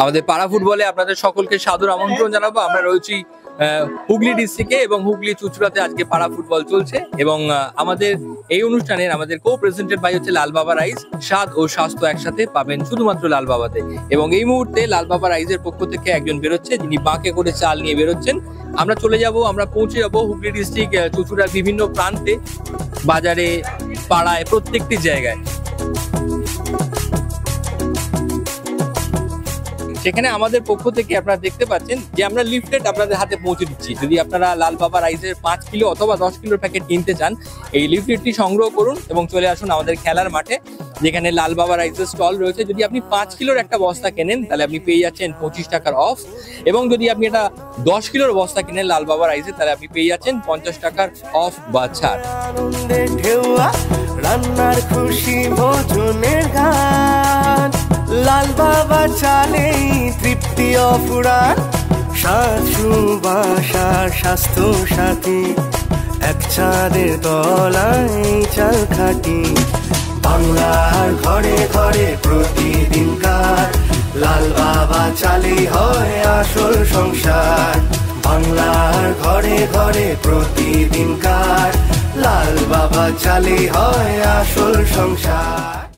আমাদের পাড়া ফুটবলে আপনাদের সকলকে সাদর আমন্ত্রণ জানাবো। আমরা রয়েছি হুগলি ডিস্ট্রিক্টে এবং হুগলি চুঁচুড়াতে আজকে পাড়া ফুটবল চলছে এবং আমাদের এই অনুষ্ঠানের আমাদের কো প্রেজেন্টেড বাই হচ্ছে লাল বাবা রাইস। স্বাদ ও স্বাস্থ্য একসাথে পাবেন শুধুমাত্র লাল বাবাতে। এবং এই মুহূর্তে লাল বাবা রাইসের পক্ষ থেকে একজন বেরোচ্ছে, যিনি বাঁকে করে চাল নিয়ে বেরোচ্ছেন। আমরা চলে যাব, আমরা পৌঁছে যাব হুগলি ডিস্ট্রিক্ট চুঁচুড়ার বিভিন্ন প্রান্তে, বাজারে, পাড়ায়, প্রত্যেকটি জায়গায়। সেখানে আমাদের পক্ষ থেকে আপনারা দেখতে পাচ্ছেন যে আমরা লিফলেট আপনাদের হাতে পৌঁছে দিচ্ছি। যদি আপনারা লাল বাবা রাইসের 5 কিলো অথবা 10 কিলোর প্যাকেট কিনতে চান, এই লিফলেটটি সংগ্রহ করুন এবং চলে আসুন আমাদের খেলার মাঠে, যেখানে লাল বাবা রাইসের স্টল রয়েছে। যদি আপনি 5 কিলোর একটা বস্তা কেনেন তাহলে আপনি পেয়ে যাচ্ছেন 25 টাকার অফ, এবং যদি আপনি এটা 10 কিলোর বস্তা কিনেন লাল বাবা রাইসে তাহলে আপনি পেয়ে যাচ্ছেন 50 টাকার অফ বা ছাড়। রান্নার খুশি ভোজনের গান, লাল বাবা চালে তৃপ্তি অফুরান, স্বাদ সুবাসার স্বাস্থ্য সাথী, এক চাঁদের তলায় চাল খাটি। বাংলার ঘরে ঘরে প্রতিদিনকার লাল বাবা চালেই হয় আসল সংসার। বাংলার ঘরে ঘরে প্রতিদিনকার লাল বাবা চালেই হয় আসল সংসার।